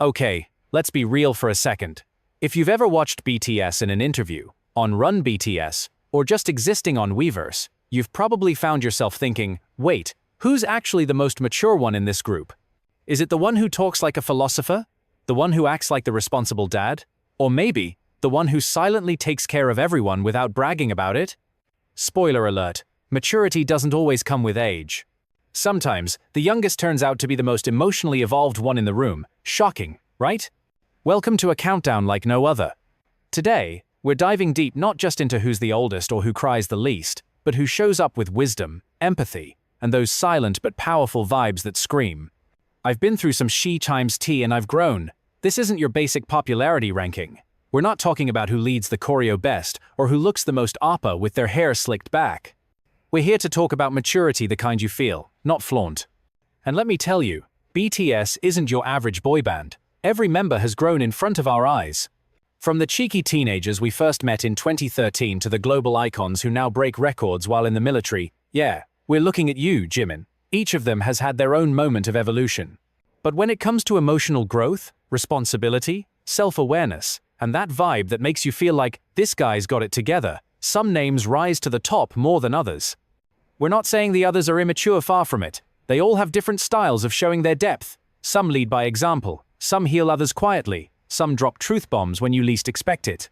Okay, let's be real for a second. If you've ever watched BTS in an interview, on Run BTS, or just existing on Weverse, you've probably found yourself thinking, wait, who's actually the most mature one in this group? Is it the one who talks like a philosopher? The one who acts like the responsible dad? Or maybe, the one who silently takes care of everyone without bragging about it? Spoiler alert, maturity doesn't always come with age. Sometimes, the youngest turns out to be the most emotionally evolved one in the room. Shocking, right? Welcome to a countdown like no other. Today, we're diving deep not just into who's the oldest or who cries the least, but who shows up with wisdom, empathy, and those silent but powerful vibes that scream. I've been through some she times T and I've grown. This isn't your basic popularity ranking. We're not talking about who leads the choreo best or who looks the most oppa with their hair slicked back. We're here to talk about maturity, the kind you feel, not flaunt. And let me tell you, BTS isn't your average boy band. Every member has grown in front of our eyes. From the cheeky teenagers we first met in 2013 to the global icons who now break records while in the military, yeah, we're looking at you, Jimin. Each of them has had their own moment of evolution. But when it comes to emotional growth, responsibility, self-awareness, and that vibe that makes you feel like this guy's got it together, some names rise to the top more than others. We're not saying the others are immature, far from it. They all have different styles of showing their depth. Some lead by example, some heal others quietly, some drop truth bombs when you least expect it.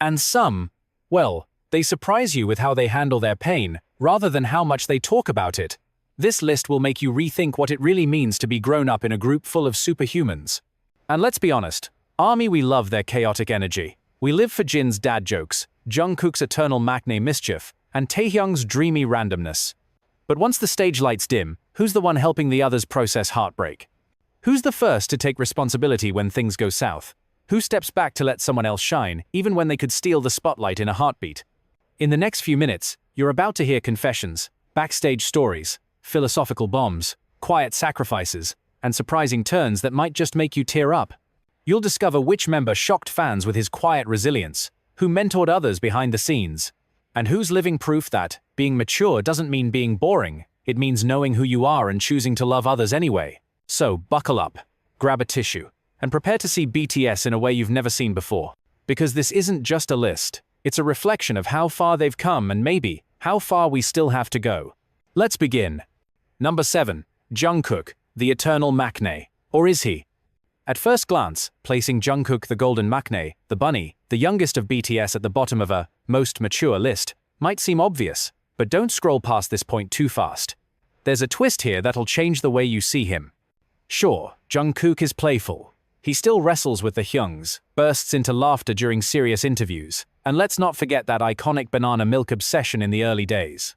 And some, well, they surprise you with how they handle their pain, rather than how much they talk about it. This list will make you rethink what it really means to be grown up in a group full of superhumans. And let's be honest, ARMY, we love their chaotic energy. We live for Jin's dad jokes, Jungkook's eternal maknae mischief, and Taehyung's dreamy randomness. But once the stage lights dim, who's the one helping the others process heartbreak? Who's the first to take responsibility when things go south? Who steps back to let someone else shine, even when they could steal the spotlight in a heartbeat? In the next few minutes, you're about to hear confessions, backstage stories, philosophical bombs, quiet sacrifices, and surprising turns that might just make you tear up. You'll discover which member shocked fans with his quiet resilience, who mentored others behind the scenes, and who's living proof that being mature doesn't mean being boring. It means knowing who you are and choosing to love others anyway. So buckle up, grab a tissue, and prepare to see BTS in a way you've never seen before. Because this isn't just a list, it's a reflection of how far they've come and maybe how far we still have to go. Let's begin. Number 7. Jungkook, the eternal maknae. Or is he? At first glance, placing Jungkook the golden maknae, the bunny, the youngest of BTS at the bottom of a most mature list, might seem obvious, but don't scroll past this point too fast. There's a twist here that'll change the way you see him. Sure, Jungkook is playful. He still wrestles with the Hyungs, bursts into laughter during serious interviews, and let's not forget that iconic banana milk obsession in the early days.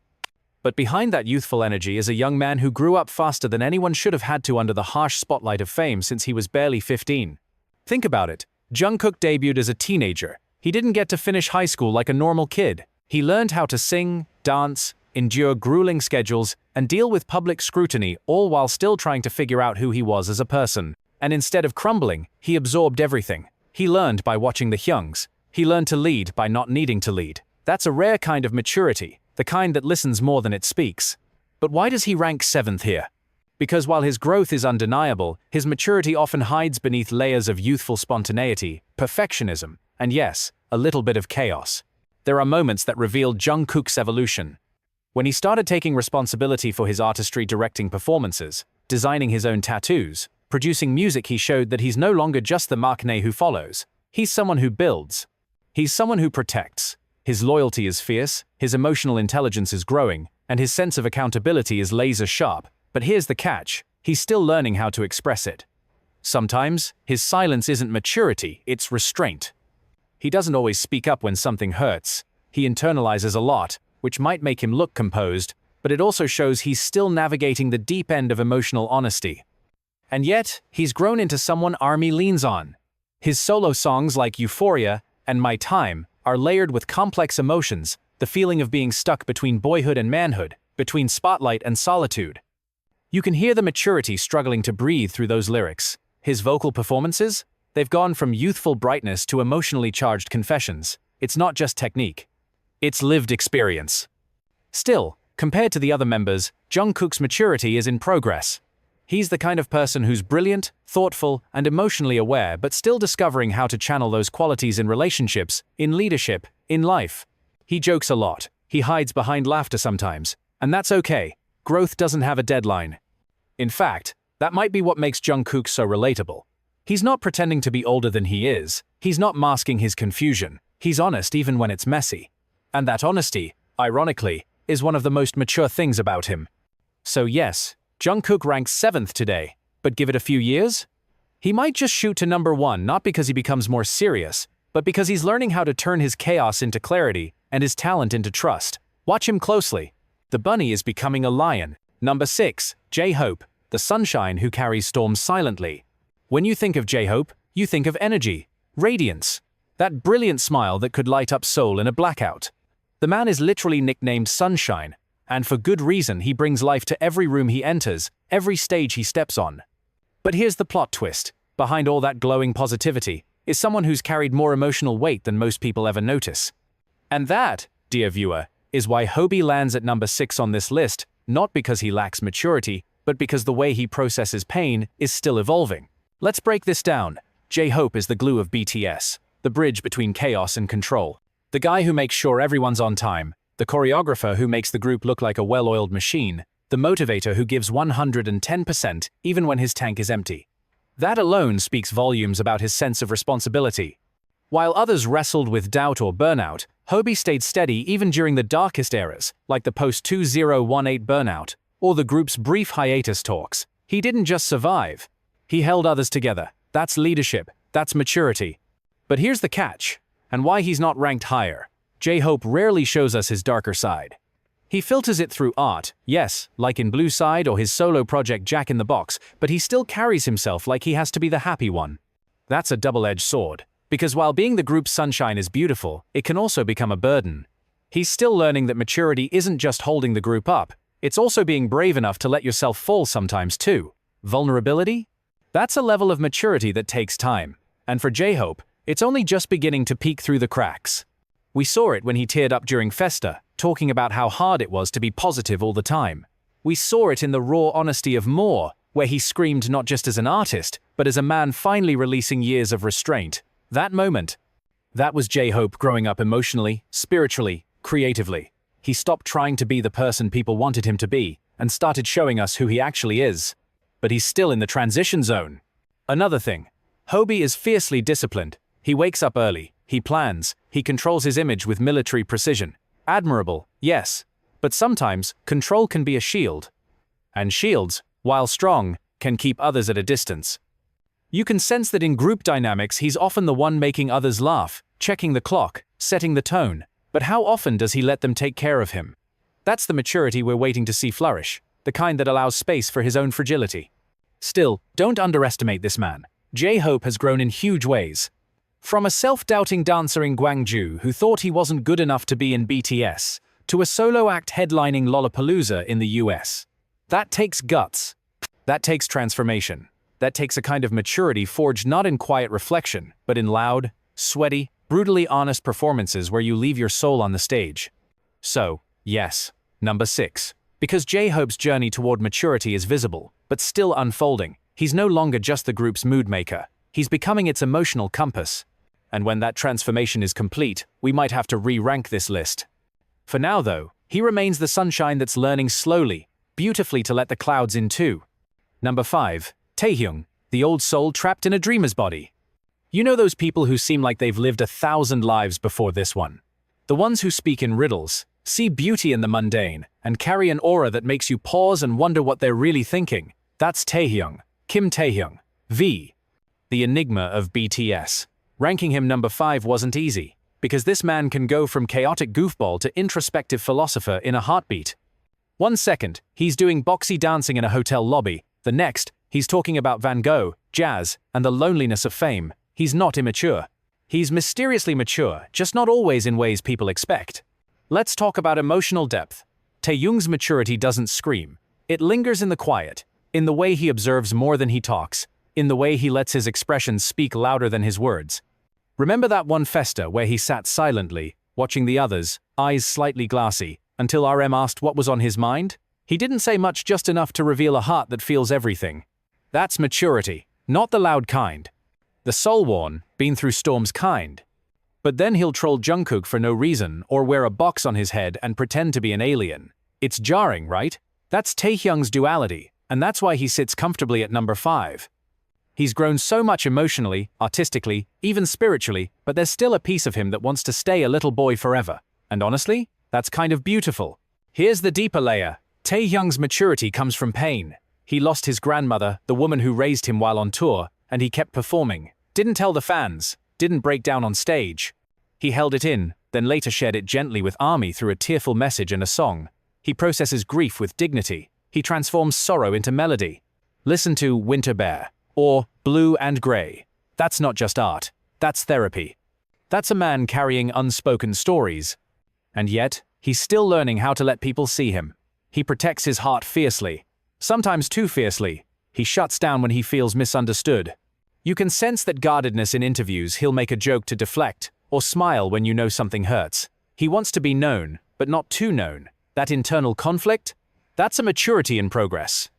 But behind that youthful energy is a young man who grew up faster than anyone should have had to under the harsh spotlight of fame since he was barely 15. Think about it. Jungkook debuted as a teenager. He didn't get to finish high school like a normal kid. He learned how to sing, dance, endure grueling schedules, and deal with public scrutiny, all while still trying to figure out who he was as a person. And instead of crumbling, he absorbed everything. He learned by watching the Hyungs. He learned to lead by not needing to lead. That's a rare kind of maturity, the kind that listens more than it speaks. But why does he rank 7th here? Because while his growth is undeniable, his maturity often hides beneath layers of youthful spontaneity, perfectionism, and yes, a little bit of chaos. There are moments that reveal Jungkook's evolution. When he started taking responsibility for his artistry, directing performances, designing his own tattoos, producing music, he showed that he's no longer just the maknae who follows. He's someone who builds. He's someone who protects. His loyalty is fierce, his emotional intelligence is growing, and his sense of accountability is laser sharp. But here's the catch, he's still learning how to express it. Sometimes, his silence isn't maturity, it's restraint. He doesn't always speak up when something hurts. He internalizes a lot, which might make him look composed, but it also shows he's still navigating the deep end of emotional honesty. And yet, he's grown into someone ARMY leans on. His solo songs like Euphoria and My Time are layered with complex emotions, the feeling of being stuck between boyhood and manhood, between spotlight and solitude. You can hear the maturity struggling to breathe through those lyrics. His vocal performances? They've gone from youthful brightness to emotionally charged confessions. It's not just technique. It's lived experience. Still, compared to the other members, Jungkook's maturity is in progress. He's the kind of person who's brilliant, thoughtful, and emotionally aware but still discovering how to channel those qualities in relationships, in leadership, in life. He jokes a lot, he hides behind laughter sometimes, and that's okay. Growth doesn't have a deadline. In fact, that might be what makes Jungkook so relatable. He's not pretending to be older than he is, he's not masking his confusion, he's honest even when it's messy. And that honesty, ironically, is one of the most mature things about him. So yes, Jungkook ranks 7th today, but give it a few years? He might just shoot to number 1 not because he becomes more serious, but because he's learning how to turn his chaos into clarity and his talent into trust. Watch him closely. The bunny is becoming a lion. Number 6, J-Hope, the sunshine who carries storms silently. When you think of J-Hope, you think of energy, radiance, that brilliant smile that could light up Seoul in a blackout. The man is literally nicknamed Sunshine, and for good reason. He brings life to every room he enters, every stage he steps on. But here's the plot twist. Behind all that glowing positivity is someone who's carried more emotional weight than most people ever notice. And that, dear viewer, is why Hobie lands at number 6 on this list, not because he lacks maturity, but because the way he processes pain is still evolving. Let's break this down. J-Hope is the glue of BTS, the bridge between chaos and control. The guy who makes sure everyone's on time, the choreographer who makes the group look like a well-oiled machine, the motivator who gives 110% even when his tank is empty. That alone speaks volumes about his sense of responsibility. While others wrestled with doubt or burnout, Hobie stayed steady even during the darkest eras, like the post-2018 burnout, or the group's brief hiatus talks. He didn't just survive. He held others together. That's leadership. That's maturity. But here's the catch, and why he's not ranked higher. J-Hope rarely shows us his darker side. He filters it through art, yes, like in Blue Side or his solo project Jack in the Box, but he still carries himself like he has to be the happy one. That's a double-edged sword, because while being the group's sunshine is beautiful, it can also become a burden. He's still learning that maturity isn't just holding the group up, it's also being brave enough to let yourself fall sometimes too. Vulnerability? That's a level of maturity that takes time. And for J-Hope, it's only just beginning to peek through the cracks. We saw it when he teared up during Festa, talking about how hard it was to be positive all the time. We saw it in the raw honesty of More, where he screamed not just as an artist, but as a man finally releasing years of restraint. That moment, that was J-Hope growing up emotionally, spiritually, creatively. He stopped trying to be the person people wanted him to be, and started showing us who he actually is. But he's still in the transition zone. Another thing, Hobie is fiercely disciplined. He wakes up early, he plans, he controls his image with military precision. Admirable, yes, but sometimes control can be a shield. And shields, while strong, can keep others at a distance. You can sense that in group dynamics he's often the one making others laugh, checking the clock, setting the tone. But how often does he let them take care of him? That's the maturity we're waiting to see flourish, the kind that allows space for his own fragility. Still, don't underestimate this man. J-Hope has grown in huge ways. From a self-doubting dancer in Gwangju who thought he wasn't good enough to be in BTS, to a solo act headlining Lollapalooza in the US. That takes guts. That takes transformation. That takes a kind of maturity forged not in quiet reflection, but in loud, sweaty, brutally honest performances where you leave your soul on the stage. So, yes, number 6. Because J-Hope's journey toward maturity is visible, but still unfolding. He's no longer just the group's mood maker. He's becoming its emotional compass. And when that transformation is complete, we might have to re-rank this list. For now though, he remains the sunshine that's learning slowly, beautifully to let the clouds in too. Number 5. Taehyung, the old soul trapped in a dreamer's body. You know those people who seem like they've lived 1,000 lives before this one? The ones who speak in riddles, see beauty in the mundane, and carry an aura that makes you pause and wonder what they're really thinking. That's Taehyung, Kim Taehyung, V. The enigma of BTS. Ranking him number 5 wasn't easy, because this man can go from chaotic goofball to introspective philosopher in a heartbeat. 1 second, he's doing boxy dancing in a hotel lobby. The next, he's talking about Van Gogh, jazz, and the loneliness of fame. He's not immature. He's mysteriously mature, just not always in ways people expect. Let's talk about emotional depth. Taehyung's maturity doesn't scream. It lingers in the quiet, in the way he observes more than he talks, in the way he lets his expressions speak louder than his words. Remember that one festa where he sat silently, watching the others, eyes slightly glassy, until RM asked what was on his mind? He didn't say much, just enough to reveal a heart that feels everything. That's maturity, not the loud kind. The soul-worn, been through storms kind. But then he'll troll Jungkook for no reason or wear a box on his head and pretend to be an alien. It's jarring, right? That's Taehyung's duality, and that's why he sits comfortably at number 5. He's grown so much emotionally, artistically, even spiritually, but there's still a piece of him that wants to stay a little boy forever. And honestly, that's kind of beautiful. Here's the deeper layer. Taehyung's maturity comes from pain. He lost his grandmother, the woman who raised him while on tour, and he kept performing. Didn't tell the fans, didn't break down on stage. He held it in, then later shared it gently with ARMY through a tearful message and a song. He processes grief with dignity. He transforms sorrow into melody. Listen to Winter Bear. Or Blue and Grey. That's not just art, that's therapy. That's a man carrying unspoken stories. And yet, he's still learning how to let people see him. He protects his heart fiercely. Sometimes too fiercely. He shuts down when he feels misunderstood. You can sense that guardedness in interviews. He'll make a joke to deflect, or smile when you know something hurts. He wants to be known, but not too known. That internal conflict? That's a maturity in progress.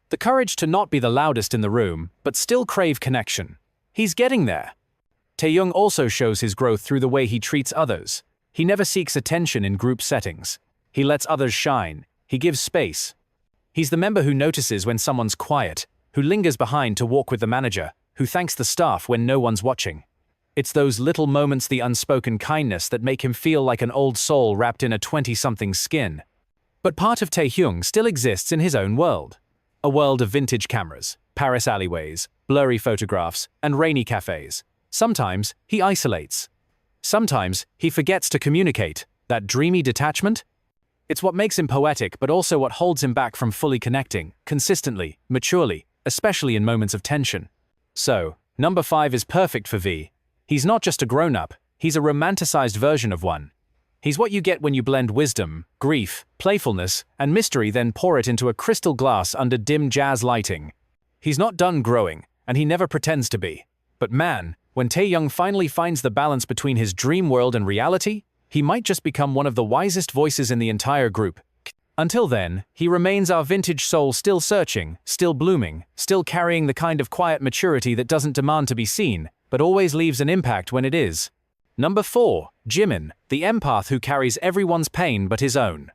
The courage to not be the loudest in the room, but still crave connection. He's getting there. Taehyung also shows his growth through the way he treats others. He never seeks attention in group settings. He lets others shine. He gives space. He's the member who notices when someone's quiet, who lingers behind to walk with the manager, who thanks the staff when no one's watching. It's those little moments, the unspoken kindness, that make him feel like an old soul wrapped in a 20-something's skin. But part of Taehyung still exists in his own world. A world of vintage cameras, Paris alleyways, blurry photographs, and rainy cafes. Sometimes he isolates. Sometimes he forgets to communicate. That dreamy detachment? It's what makes him poetic, but also what holds him back from fully connecting, consistently, maturely, especially in moments of tension. So, number 5 is perfect for V. He's not just a grown-up, he's a romanticized version of one. He's what you get when you blend wisdom, grief, playfulness, and mystery, then pour it into a crystal glass under dim jazz lighting. He's not done growing, and he never pretends to be. But man, when Taehyung finally finds the balance between his dream world and reality, he might just become one of the wisest voices in the entire group. Until then, he remains our vintage soul, still searching, still blooming, still carrying the kind of quiet maturity that doesn't demand to be seen, but always leaves an impact when it is. Number 4, Jimin, the empath who carries everyone's pain but his own.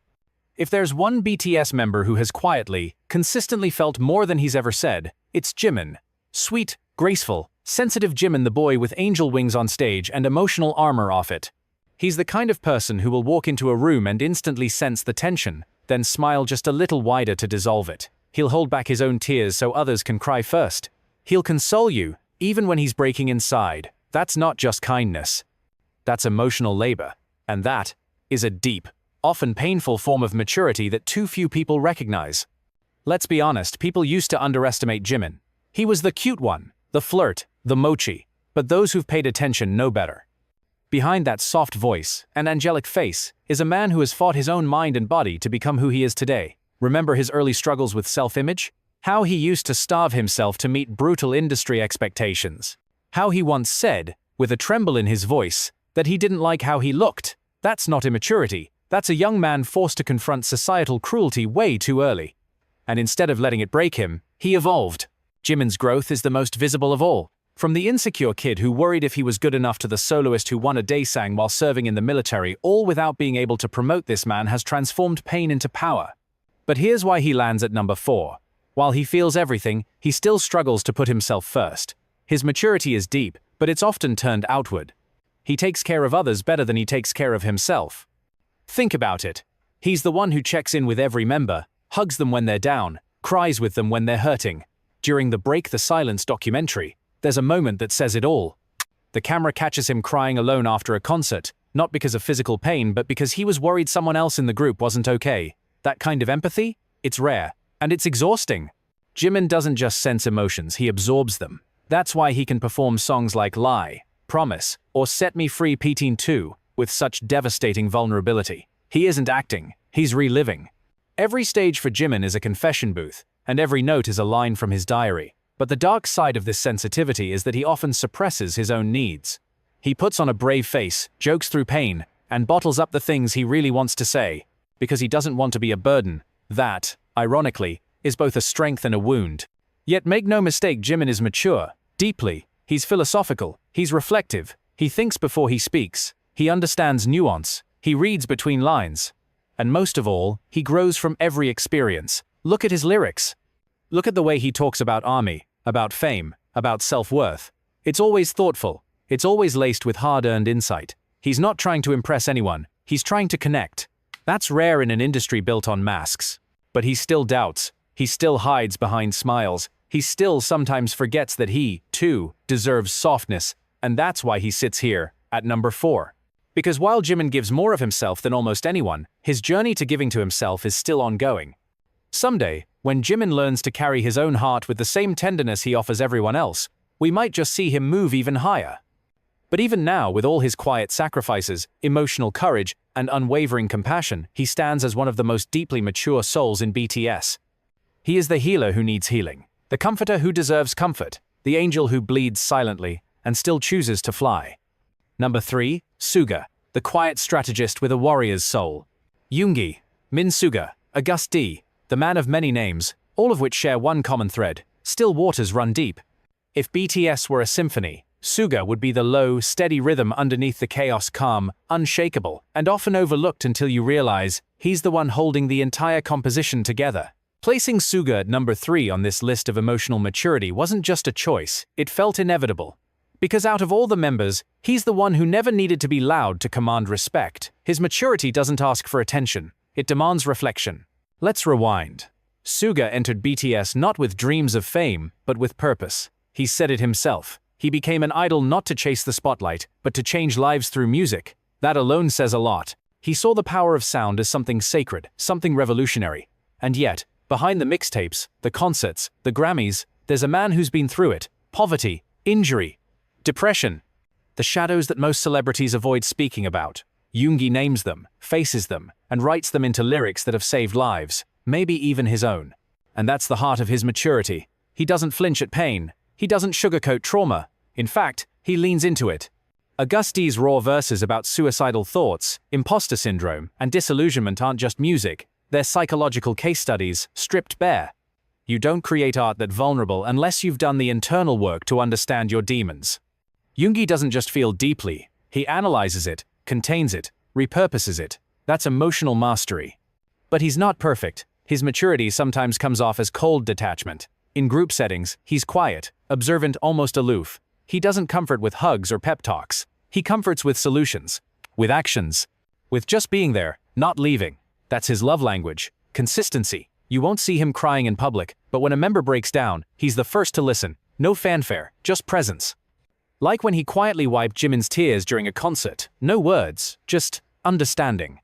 If there's one BTS member who has quietly, consistently felt more than he's ever said, it's Jimin. Sweet, graceful, sensitive Jimin, the boy with angel wings on stage and emotional armor off it. He's the kind of person who will walk into a room and instantly sense the tension, then smile just a little wider to dissolve it. He'll hold back his own tears so others can cry first. He'll console you, even when he's breaking inside. That's not just kindness. That's emotional labor. And that is a deep, often painful form of maturity that too few people recognize. Let's be honest, people used to underestimate Jimin. He was the cute one, the flirt, the mochi, but those who've paid attention know better. Behind that soft voice and angelic face is a man who has fought his own mind and body to become who he is today. Remember his early struggles with self-image? How he used to starve himself to meet brutal industry expectations. How he once said, with a tremble in his voice, that he didn't like how he looked. That's not immaturity. That's a young man forced to confront societal cruelty way too early. And instead of letting it break him, he evolved. Jimin's growth is the most visible of all. From the insecure kid who worried if he was good enough to the soloist who won a daesang while serving in the military, all without being able to promote, this man has transformed pain into power. But here's why he lands at number 4. While he feels everything, he still struggles to put himself first. His maturity is deep, but it's often turned outward. He takes care of others better than he takes care of himself. Think about it. He's the one who checks in with every member, hugs them when they're down, cries with them when they're hurting. During the Break the Silence documentary, there's a moment that says it all. The camera catches him crying alone after a concert, not because of physical pain but because he was worried someone else in the group wasn't okay. That kind of empathy? It's rare. And it's exhausting. Jimin doesn't just sense emotions, he absorbs them. That's why he can perform songs like Lie, Promise, or Set Me Free P-Teen 2 with such devastating vulnerability. He isn't acting, he's reliving. Every stage for Jimin is a confession booth, and every note is a line from his diary. But the dark side of this sensitivity is that he often suppresses his own needs. He puts on a brave face, jokes through pain, and bottles up the things he really wants to say, because he doesn't want to be a burden. That, ironically, is both a strength and a wound. Yet make no mistake, Jimin is mature, deeply, he's philosophical, he's reflective, he thinks before he speaks, he understands nuance, he reads between lines. And most of all, he grows from every experience. Look at his lyrics. Look at the way he talks about army, about fame, about self-worth. It's always thoughtful, it's always laced with hard-earned insight. He's not trying to impress anyone, he's trying to connect. That's rare in an industry built on masks. But he still doubts, he still hides behind smiles, he still sometimes forgets that he, too, deserves softness, and that's why he sits here, at number 4. Because while Jimin gives more of himself than almost anyone, his journey to giving to himself is still ongoing. Someday, when Jimin learns to carry his own heart with the same tenderness he offers everyone else, we might just see him move even higher. But even now, with all his quiet sacrifices, emotional courage, and unwavering compassion, he stands as one of the most deeply mature souls in BTS. He is the healer who needs healing, the comforter who deserves comfort, the angel who bleeds silently and still chooses to fly. Number 3, Suga, the quiet strategist with a warrior's soul. Yoongi, Min Suga, August D, the man of many names, all of which share one common thread: still waters run deep. If BTS were a symphony, Suga would be the low, steady rhythm underneath the chaos, calm, unshakable, and often overlooked until you realize he's the one holding the entire composition together. Placing Suga at number 3 on this list of emotional maturity wasn't just a choice, it felt inevitable. Because out of all the members, he's the one who never needed to be loud to command respect. His maturity doesn't ask for attention, it demands reflection. Let's rewind. Suga entered BTS not with dreams of fame, but with purpose. He said it himself. He became an idol not to chase the spotlight, but to change lives through music. That alone says a lot. He saw the power of sound as something sacred, something revolutionary. And yet, behind the mixtapes, the concerts, the Grammys, there's a man who's been through it: poverty, injury, depression. The shadows that most celebrities avoid speaking about. Yoongi names them, faces them, and writes them into lyrics that have saved lives, maybe even his own. And that's the heart of his maturity. He doesn't flinch at pain. He doesn't sugarcoat trauma. In fact, he leans into it. August D's raw verses about suicidal thoughts, imposter syndrome, and disillusionment aren't just music. They're psychological case studies, stripped bare. You don't create art that's vulnerable unless you've done the internal work to understand your demons. Yoongi doesn't just feel deeply, he analyzes it, contains it, repurposes it. That's emotional mastery. But he's not perfect. His maturity sometimes comes off as cold detachment. In group settings, he's quiet, observant, almost aloof. He doesn't comfort with hugs or pep talks. He comforts with solutions, with actions, with just being there, not leaving. That's his love language. Consistency. You won't see him crying in public, but when a member breaks down, he's the first to listen. No fanfare, just presence. Like when he quietly wiped Jimin's tears during a concert. No words, just understanding.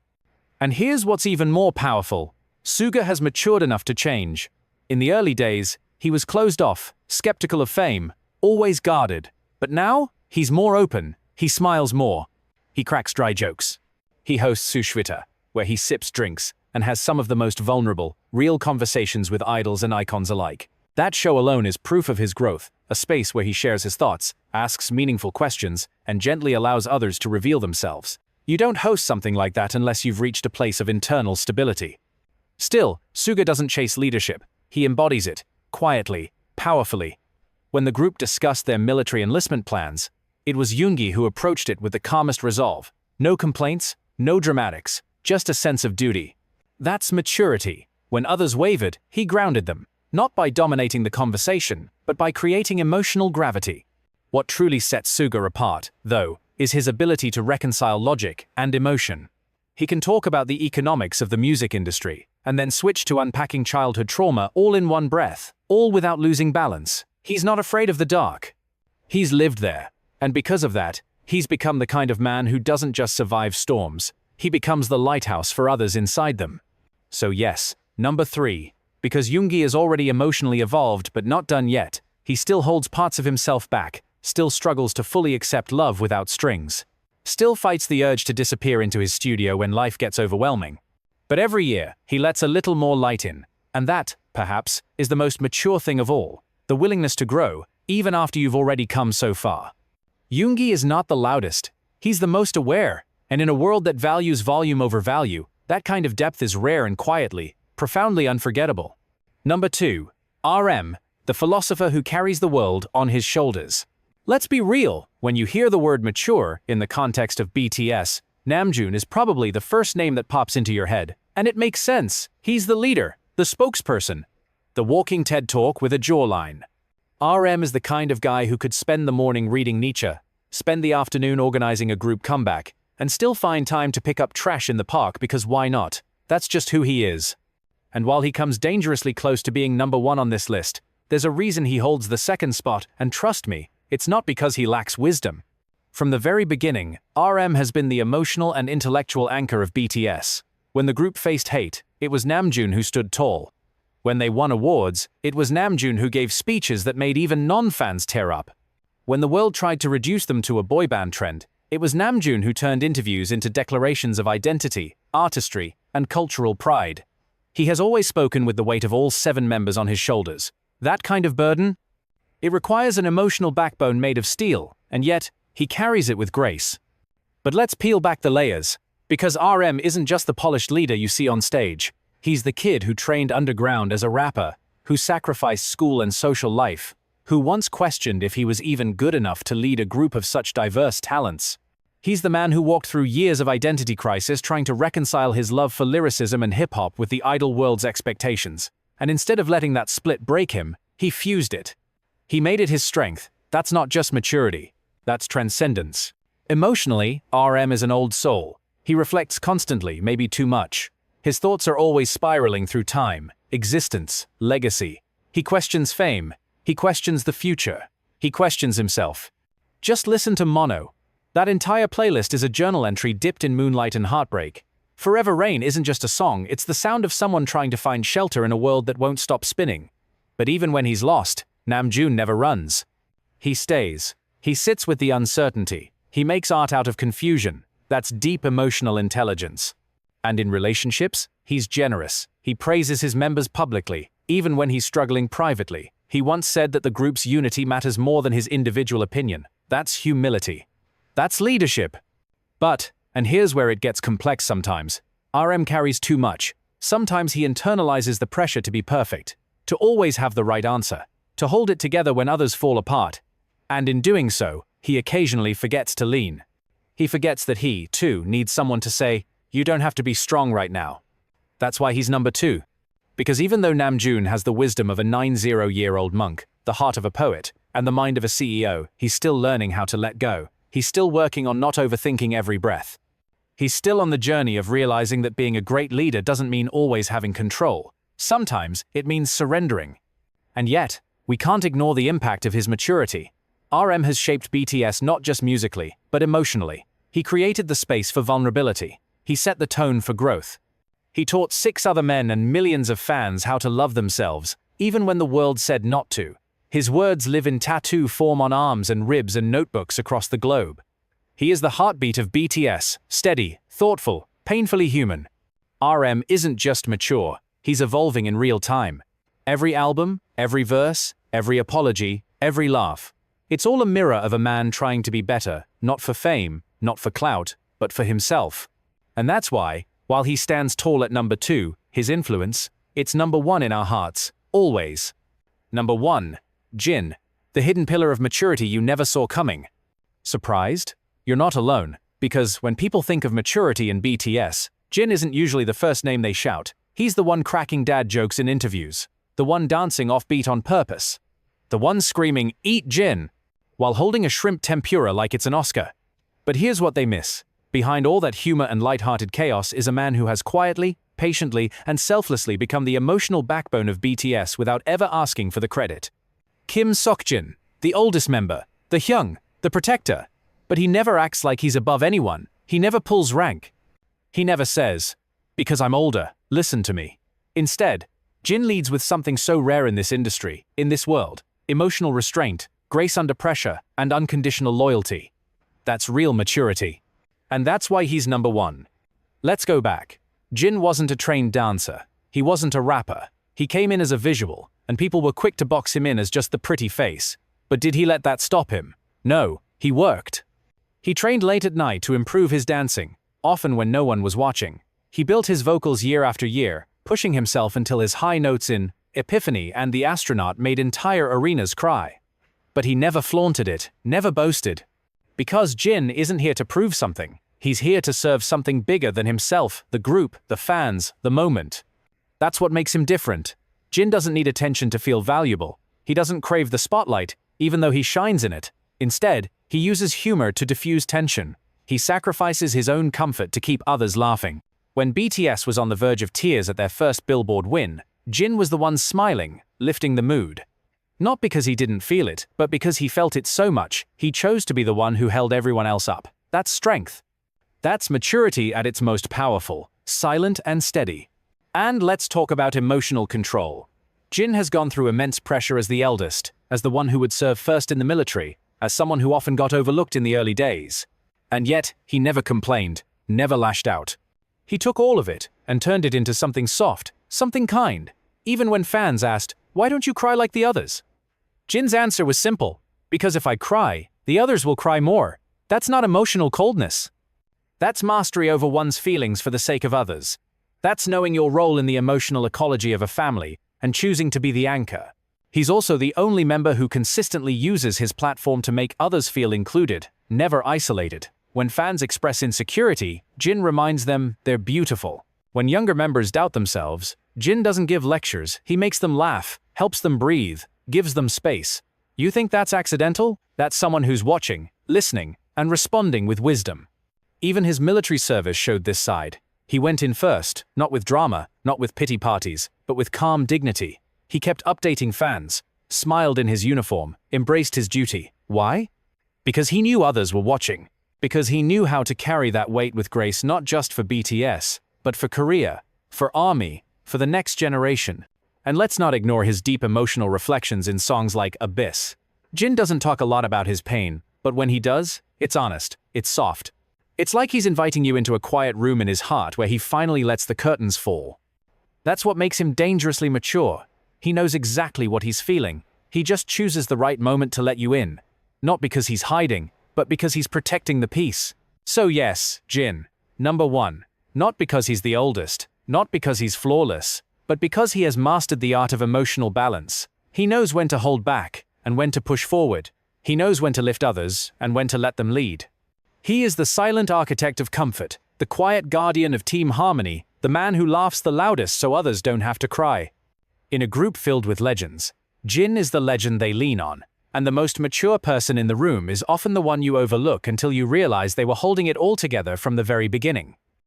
And here's what's even more powerful. Suga has matured enough to change. In the early days, he was closed off, skeptical of fame, always guarded. But now, he's more open, he smiles more. He cracks dry jokes. He hosts Sushvita, where he sips drinks and has some of the most vulnerable, real conversations with idols and icons alike. That show alone is proof of his growth, a space where he shares his thoughts, asks meaningful questions, and gently allows others to reveal themselves. You don't host something like that unless you've reached a place of internal stability. Still, Suga doesn't chase leadership. He embodies it, quietly, powerfully. When the group discussed their military enlistment plans, it was Yoongi who approached it with the calmest resolve. No complaints, no dramatics, just a sense of duty. That's maturity. When others wavered, he grounded them, not by dominating the conversation, but by creating emotional gravity. What truly sets Suga apart, though, is his ability to reconcile logic and emotion. He can talk about the economics of the music industry, and then switch to unpacking childhood trauma all in one breath, all without losing balance. He's not afraid of the dark. He's lived there, and because of that, he's become the kind of man who doesn't just survive storms, he becomes the lighthouse for others inside them. So yes, number 3. Because Yoongi is already emotionally evolved but not done yet, he still holds parts of himself back, still struggles to fully accept love without strings, still fights the urge to disappear into his studio when life gets overwhelming. But every year, he lets a little more light in, and that, perhaps, is the most mature thing of all, the willingness to grow, even after you've already come so far. Yoongi is not the loudest, he's the most aware, and in a world that values volume over value, that kind of depth is rare and quietly, profoundly unforgettable. Number 2. RM, the philosopher who carries the world on his shoulders. Let's be real, when you hear the word mature in the context of BTS, Namjoon is probably the first name that pops into your head, and it makes sense. He's the leader, the spokesperson, the walking TED Talk with a jawline. RM is the kind of guy who could spend the morning reading Nietzsche, spend the afternoon organizing a group comeback, and still find time to pick up trash in the park because why not? That's just who he is. And while he comes dangerously close to being number 1 on this list, there's a reason he holds the second spot, and trust me, it's not because he lacks wisdom. From the very beginning, RM has been the emotional and intellectual anchor of BTS. When the group faced hate, it was Namjoon who stood tall. When they won awards, it was Namjoon who gave speeches that made even non-fans tear up. When the world tried to reduce them to a boy band trend, it was Namjoon who turned interviews into declarations of identity, artistry, and cultural pride. He has always spoken with the weight of all 7 members on his shoulders. That kind of burden? It requires an emotional backbone made of steel, and yet, he carries it with grace. But let's peel back the layers, because RM isn't just the polished leader you see on stage. He's the kid who trained underground as a rapper, who sacrificed school and social life, who once questioned if he was even good enough to lead a group of such diverse talents. He's the man who walked through years of identity crisis trying to reconcile his love for lyricism and hip-hop with the idol world's expectations. And instead of letting that split break him, he fused it. He made it his strength. That's not just maturity. That's transcendence. Emotionally, RM is an old soul. He reflects constantly, maybe too much. His thoughts are always spiraling through time, existence, legacy. He questions fame. He questions the future. He questions himself. Just listen to Mono. That entire playlist is a journal entry dipped in moonlight and heartbreak. Forever Rain isn't just a song, it's the sound of someone trying to find shelter in a world that won't stop spinning. But even when he's lost, Namjoon never runs. He stays. He sits with the uncertainty. He makes art out of confusion. That's deep emotional intelligence. And in relationships, he's generous. He praises his members publicly, even when he's struggling privately. He once said that the group's unity matters more than his individual opinion. That's humility. That's leadership. But, and here's where it gets complex sometimes, RM carries too much. Sometimes he internalizes the pressure to be perfect, to always have the right answer, to hold it together when others fall apart. And in doing so, he occasionally forgets to lean. He forgets that he, too, needs someone to say, "You don't have to be strong right now." That's why he's number 2. Because even though Namjoon has the wisdom of a 90-year-old monk, the heart of a poet, and the mind of a CEO, he's still learning how to let go. He's still working on not overthinking every breath. He's still on the journey of realizing that being a great leader doesn't mean always having control. Sometimes it means surrendering. And yet, we can't ignore the impact of his maturity. RM has shaped BTS not just musically, but emotionally. He created the space for vulnerability. He set the tone for growth. He taught 6 other men and millions of fans how to love themselves, even when the world said not to. His words live in tattoo form on arms and ribs and notebooks across the globe. He is the heartbeat of BTS, steady, thoughtful, painfully human. RM isn't just mature, he's evolving in real time. Every album, every verse, every apology, every laugh. It's all a mirror of a man trying to be better, not for fame, not for clout, but for himself. And that's why, while he stands tall at number 2, his influence, it's number 1 in our hearts, always. Number 1. Jin, the hidden pillar of maturity you never saw coming. Surprised? You're not alone, because when people think of maturity in BTS, Jin isn't usually the first name they shout. He's the one cracking dad jokes in interviews, the one dancing offbeat on purpose, the one screaming, "Eat Jin!" while holding a shrimp tempura like it's an Oscar. But here's what they miss. Behind all that humor and light-hearted chaos is a man who has quietly, patiently, and selflessly become the emotional backbone of BTS without ever asking for the credit. Kim Seokjin, the oldest member, the hyung, the protector. But he never acts like he's above anyone. He never pulls rank. He never says, "Because I'm older, listen to me." Instead, Jin leads with something so rare in this industry, in this world: emotional restraint, grace under pressure, and unconditional loyalty. That's real maturity. And that's why he's number 1. Let's go back. Jin wasn't a trained dancer. He wasn't a rapper. He came in as a visual, and people were quick to box him in as just the pretty face. But did he let that stop him? No, he worked. He trained late at night to improve his dancing, often when no one was watching. He built his vocals year after year, pushing himself until his high notes in Epiphany and The Astronaut made entire arenas cry. But he never flaunted it, never boasted. Because Jin isn't here to prove something. He's here to serve something bigger than himself, the group, the fans, the moment. That's what makes him different. Jin doesn't need attention to feel valuable. He doesn't crave the spotlight, even though he shines in it. Instead, he uses humor to diffuse tension. He sacrifices his own comfort to keep others laughing. When BTS was on the verge of tears at their first Billboard win, Jin was the one smiling, lifting the mood. Not because he didn't feel it, but because he felt it so much, he chose to be the one who held everyone else up. That's strength. That's maturity at its most powerful, silent and steady. And let's talk about emotional control. Jin has gone through immense pressure as the eldest, as the one who would serve first in the military, as someone who often got overlooked in the early days. And yet, he never complained, never lashed out. He took all of it and turned it into something soft, something kind, even when fans asked, "Why don't you cry like the others?" Jin's answer was simple, "Because if I cry, the others will cry more." That's not emotional coldness. That's mastery over one's feelings for the sake of others. That's knowing your role in the emotional ecology of a family and choosing to be the anchor. He's also the only member who consistently uses his platform to make others feel included, never isolated. When fans express insecurity, Jin reminds them they're beautiful. When younger members doubt themselves, Jin doesn't give lectures, he makes them laugh, helps them breathe, gives them space. You think that's accidental? That's someone who's watching, listening, and responding with wisdom. Even his military service showed this side. He went in first, not with drama, not with pity parties, but with calm dignity. He kept updating fans, smiled in his uniform, embraced his duty. Why? Because he knew others were watching. Because he knew how to carry that weight with grace not just for BTS, but for Korea, for Army, for the next generation. And let's not ignore his deep emotional reflections in songs like Abyss. Jin doesn't talk a lot about his pain, but when he does, it's honest, it's soft. It's like he's inviting you into a quiet room in his heart where he finally lets the curtains fall. That's what makes him dangerously mature. He knows exactly what he's feeling. He just chooses the right moment to let you in. Not because he's hiding, but because he's protecting the peace. So yes, Jin. Number 1. Not because he's the oldest, not because he's flawless, but because he has mastered the art of emotional balance. He knows when to hold back, and when to push forward. He knows when to lift others, and when to let them lead. He is the silent architect of comfort, the quiet guardian of team harmony, the man who laughs the loudest so others don't have to cry. In a group filled with legends, Jin is the legend they lean on, and the most mature person in the room is often the one you overlook until you realize they were holding it all together from the very beginning.